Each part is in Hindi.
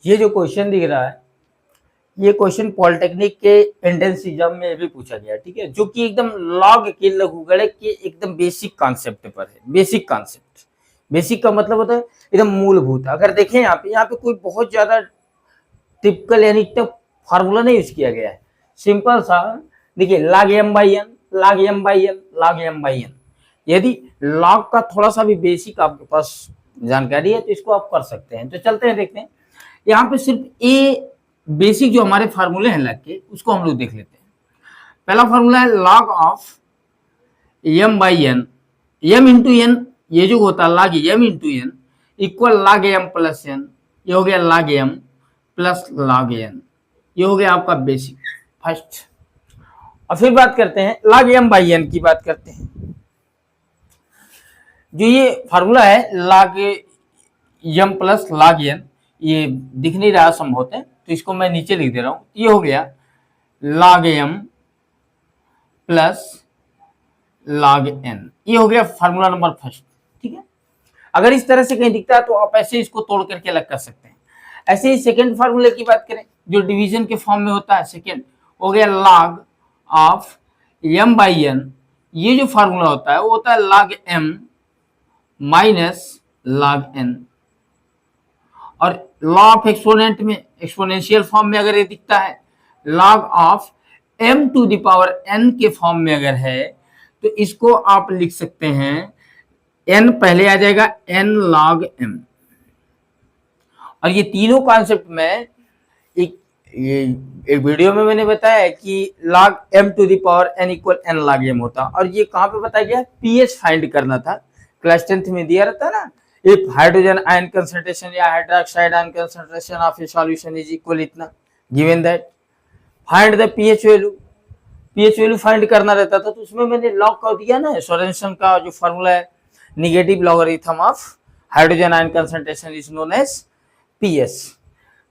ये जो क्वेश्चन दिख रहा है, ये क्वेश्चन पॉलिटेक्निक के एंट्रेंस एग्जाम में भी पूछा गया, ठीक है, जो कि एकदम लॉग के लघुगणक के एकदम बेसिक कॉन्सेप्ट पर है। बेसिक कॉन्सेप्ट, बेसिक का मतलब होता है एकदम मूलभूत। अगर देखें यहाँ पे कोई बहुत ज्यादा टिपिकल यानी टफ फार्मूला नहीं यूज किया गया है, सिंपल सा। देखिए log m by n, log m by n, log m by n. यदि log का थोड़ा सा भी बेसिक आपके पास जानकारी है तो इसको आप कर सकते हैं। तो चलते हैं देखते हैं। यहाँ पे सिर्फ ए बेसिक जो हमारे फार्मूले हैं लग के, उसको हम लोग देख लेते हैं। पहला फार्मूला है log of m by n, m into n, ये जो होता है log m into n equal log m plus n. ये हो गया log m plus log n। ये हो गया आपका बेसिक फर्स्ट। और फिर बात करते हैं log m बाई एन की बात करते हैं। जो ये फार्मूला है log m plus log n, ये दिख नहीं रहा संभवत है, तो इसको मैं नीचे लिख दे रहा हूं। ये हो गया log m plus log n। ये हो गया फार्मूला नंबर फर्स्ट, ठीक है। अगर इस तरह से कहीं दिखता है तो आप ऐसे इसको तोड़ करके अलग कर सकते हैं। ऐसे ही सेकेंड फार्मूले की बात करें जो डिवीजन के फॉर्म में होता है, सेकेंड हो गया log of m by n. ये जो फार्मूला होता है वो होता है log m minus log n। और लॉ ऑफ एक्सपोनेंट में, एक्सपोनेंशियल फॉर्म में अगर ये दिखता है, log of m to the power n के फॉर्म में अगर है, तो इसको आप लिख सकते हैं n पहले आ जाएगा n log m। और ये तीनों कॉन्सेप्ट में एक वीडियो में मैंने बताया कि log m to the power n equal n log m होता। और ये कहां पे बताया गया, पीएच फाइंड करना था, क्लास 10th में दिया रहता ना। इफ हाइड्रोजन आयन कंसंट्रेशन या hydroxide ion concentration of a solution is equal इतना, given that find the pH value. PH value find करना रहता था, तो उसमें मैंने लॉग का दिया ना, सोरेनसन का जो फार्मूला है, negative logarithm of hydrogen ion concentration is known as pH.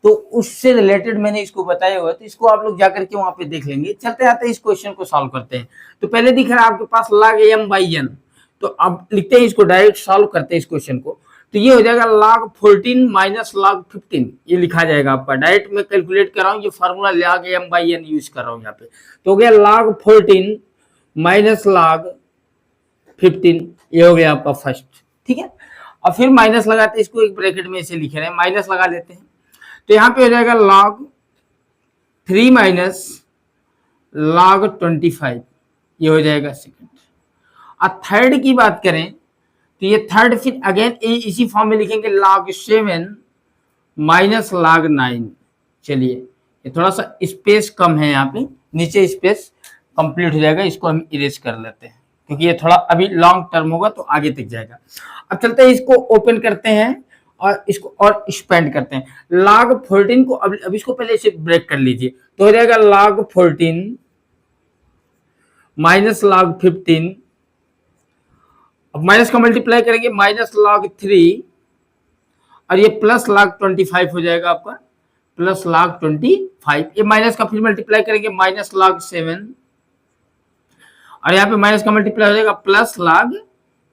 तो उससे रिलेटेड मैंने इसको बताया हुआ है, तो इसको आप लोग जाकर के वहां पे देख लेंगे। चलते आते इस क्वेश्चन को सॉल्व करते हैं। तो पहले दिख रहा है आपके पास log m बाई एन, तो अब लिखते हैं इसको, डायरेक्ट सॉल्व करते हैं इस क्वेश्चन को। तो ये हो जाएगा log 14 माइनस log 15, ये लिखा जाएगा आपका। डायरेक्ट मैं कैलकुलेट कर रहा हूँ, ये formula log m by n use कर रहा हूँ यहाँ पे। तो हो गया log 14 माइनस log 15, ये हो गया आपका फर्स्ट, ठीक है। और फिर माइनस लगाते हैं, इसको एक ब्रैकेट में ऐसे लिखे रहे हैं, माइनस लगा लेते हैं। तो यहाँ पे हो जाएगा log 3 माइनस log 25, ये हो जाएगा सेकंड। और थर्ड की बात करें तो ये थर्ड फिर अगेन इसी फॉर्म में लिखेंगे log 7 माइनस log 9। चलिए ये थोड़ा सा स्पेस कम है, यहाँ पे नीचे स्पेस कंप्लीट हो जाएगा, इसको हम इरेज कर लेते हैं क्योंकि ये थोड़ा अभी लॉन्ग टर्म होगा तो आगे तक जाएगा। अब चलते हैं इसको ओपन करते हैं और इसको और एक्सपेंड करते हैं। log 14 को अब इसको पहले इसे ब्रेक कर लीजिए, तो हो जाएगा log 14 माइनस log 15। अब माइनस का मल्टीप्लाई करेंगे माइनस log 3, और ये प्लस log 25 हो जाएगा आपका, प्लस log 25। ये माइनस का फिर मल्टीप्लाई करेंगे माइनस log 7, और यहाँ पे माइनस का मल्टीप्लाई हो जाएगा प्लस log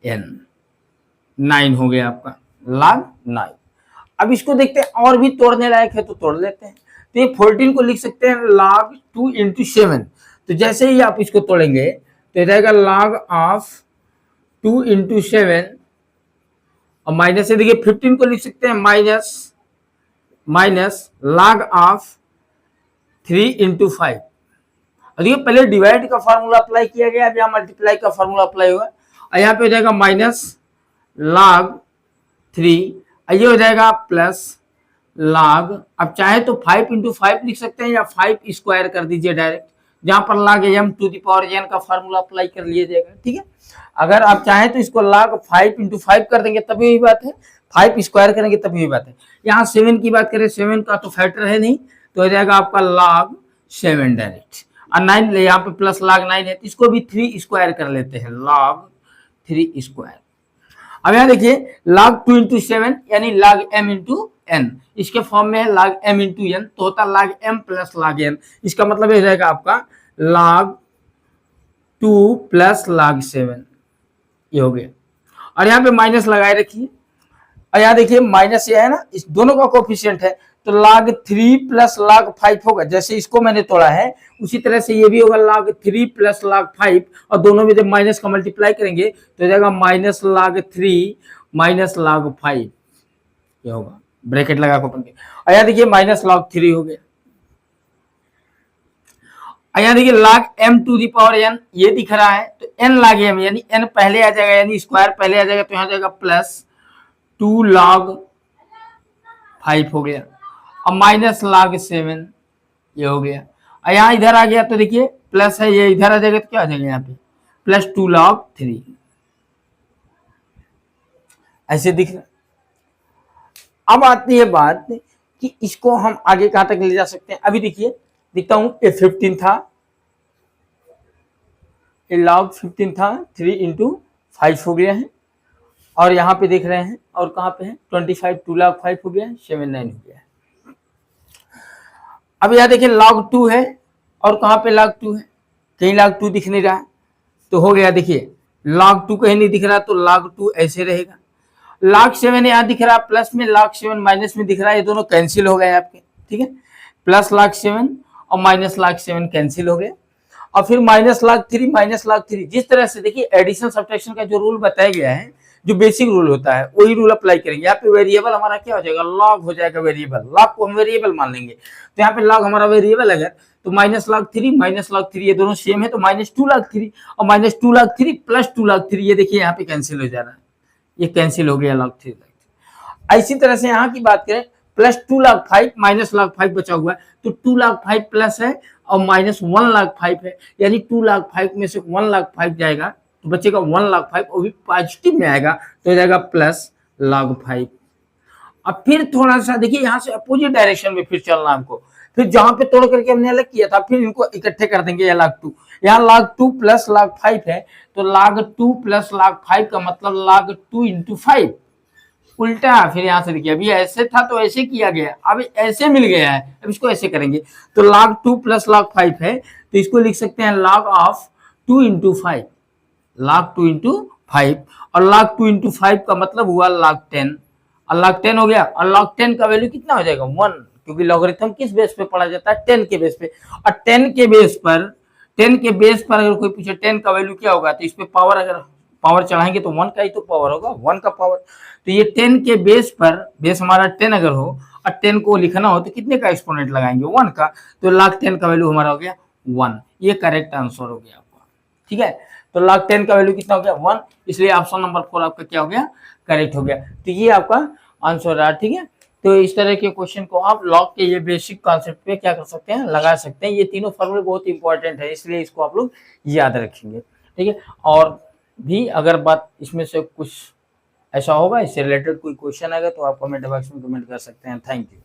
n। 9 हो गया आपका log 9। अब इसको देखते हैं और भी तोड़ने लायक है तो तोड़ लेते हैं। तो ये 14 को लिख सकते हैं log 2 इंटू 7। तो जैसे ही आप इसको तोड़ेंगे तो ये जाएगा log ऑफ 2 इंटू 7, और माइनस से देखिए 15 को लिख सकते हैं माइनस log ऑफ 3 इंटू 5। और देखिए पहले डिवाइड का फॉर्मूला अप्लाई किया गया, अब यहाँ मल्टीप्लाई का फॉर्मूला अप्लाई होगा, और यहाँ पे हो जाएगा माइनस log 3, ये हो जाएगा प्लस log, अब चाहे तो 5 इंटू 5 लिख सकते हैं या 5 स्क्वायर कर दीजिए डायरेक्ट, जहां पर log m to the power n का फॉर्मूला अप्लाई कर लिया जाएगा, ठीक है। अगर आप चाहें तो इसको log 5 इंटू 5 कर देंगे तभी वही बात है, 5 स्क्वायर करेंगे तभी वही बात है। यहाँ 7 की बात करें, 7 का तो फैक्टर है नहीं, तो हो जाएगा आपका log 7 डायरेक्ट। और 9 यहाँ पे प्लस log 9 है, तो इसको भी 3 स्क्वायर कर लेते हैं, log 3 स्क्वायर। अब यहाँ देखिए log 2 इंटू 7 यानी log m इंटू n, इसके फॉर्म में है log m इंटू n, तो होता log m plus log n। इसका मतलब हो जाएगा आपका log 2 प्लस log 7, ये हो गया। और यहाँ पे माइनस लगाए रखिए, और यहाँ देखिए माइनस ये है ना, इस दोनों का कोफिशिएंट है, तो log 3 प्लस log 5 होगा। जैसे इसको मैंने तोड़ा है उसी तरह से ये भी होगा log 3 प्लस log 5, और दोनों में जब माइनस का मल्टीप्लाई करेंगे तो हो जाएगा माइनस log 3 माइनस log 5, ये होगा ब्रैकेट लगा को अपन के। और यहाँ देखिए माइनस log 3 हो गया। यहाँ देखिए log m to the power n ये दिख रहा है, तो n log m यानी n पहले आ जाएगा, यानी स्क्वायर पहले आ जाएगा, तो यहाँ जाएगा प्लस 2 log 5 हो गया, और माइनस log 7 ये हो गया। और यहाँ इधर आ गया तो देखिए प्लस है, ये इधर आ जाएगा तो क्या आ जाएगा यहाँ पे प्लस 2 log 3, ऐसे दिख रहा। अब आती है बात कि इसको हम आगे कहां तक ले जा सकते हैं। अभी देखिए दिखता हूं, ये 15 था, ये log 15 था, 3 इंटू 5 हो गया है, और यहाँ पे देख रहे हैं और कहाँ पे है 25, 2 log 5 हो गया है, 79 हो गया है। अब यहाँ देखिए log 2 है, और कहाँ पे log 2 है, कहीं log 2 दिख नहीं रहा है, तो हो गया देखिए log 2 कहीं नहीं दिख रहा, तो log 2 ऐसे रहेगा। log 7 यहाँ दिख रहा, प्लस में log 7 माइनस में दिख रहा है, ये दोनों कैंसिल हो गए आपके, ठीक है, प्लस log 7 और माइनस log 7 कैंसिल हो गए। और फिर माइनस log 3 माइनस log 3, जिस तरह से देखिए एडिशन सब्ट्रैक्शन का जो रूल बताया गया है, जो बेसिक रूल होता है वही रूल अप्लाई करेंगे। यहाँ पे वेरिएबल हमारा क्या हो जाएगा, लॉग हो जाएगा, वेरिएबल लॉग को हम वेरिएबल मान लेंगे, तो यहाँ पे लॉग हमारा वेरिएबल अगर, तो माइनस log 3 माइनस log 3 ये दोनों सेम है, तो माइनस 2 log 3 और माइनस 2 log 3 प्लस 2 log 3, ये देखिए यहाँ पे कैंसिल हो जा रहा है, ये कैंसिल हो गया log 3। इसी तरह से यहाँ की बात करें, प्लस 2 log 5 माइनस log 5 बचा हुआ है, तो 2 log 5 प्लस है और माइनस 1 log 5 है, यानी 2 log 5 में से 1 log 5 जाएगा तो बचेगा 1 log 5, वो भी पॉजिटिव में आएगा, तो हो जाएगा प्लस log 5। अब फिर थोड़ा सा देखिए यहाँ से अपोजिट डायरेक्शन में फिर चलना हमको, फिर जहां पे तोड़ करके हमने अलग किया था फिर इनको इकट्ठे कर देंगे। ये log 2, यहाँ log 2 प्लस log 5 है, तो log 2 प्लस log 5 का मतलब log 2 इंटू 5, उल्टा। फिर यहाँ से देखिए अभी ऐसे था तो ऐसे किया गया, अब ऐसे मिल गया है, अब इसको ऐसे करेंगे, तो log 2 प्लस log 5 है, तो इसको लिख सकते हैं log of 2 into 5, log 2 into 5, और log 2 इंटू 5 का मतलब हुआ log 10, और log 10 हो गया, और log 10 का वैल्यू कितना हो जाएगा 1, क्योंकि लॉगरिथम किस बेस पे पढ़ा जाता है 10 के बेस पे, और 10 के बेस पर अगर कोई पूछे 10 का वैल्यू क्या होगा, तो इस पे पावर अगर पावर चढ़ाएंगे तो 1 का ही तो पावर होगा, 1 का पावर, तो ये 10 के बेस पर, बेस हमारा 10 अगर हो और 10 को लिखना हो तो कितने का एक्सपोनेंट लगाएंगे 1 का, तो log 10 का वैल्यू हमारा हो गया 1, ये करेक्ट आंसर हो गया आपका, ठीक है। तो log 10 का वैल्यू कितना हो गया 1, इसलिए ऑप्शन नंबर 4 आपका क्या हो गया, करेक्ट हो गया। तो ये आपका आंसर रहा, ठीक है। तो इस तरह के क्वेश्चन को आप लॉग के ये बेसिक कॉन्सेप्ट पे क्या कर सकते हैं, लगा सकते हैं। ये तीनों फॉर्मूले बहुत इंपॉर्टेंट है, इसलिए इसको आप लोग याद रखेंगे, ठीक है। और भी अगर बात इसमें से कुछ ऐसा होगा, इससे रिलेटेड कोई क्वेश्चन आएगा तो आप कमेंट बॉक्स में कमेंट कर सकते हैं। Thank you.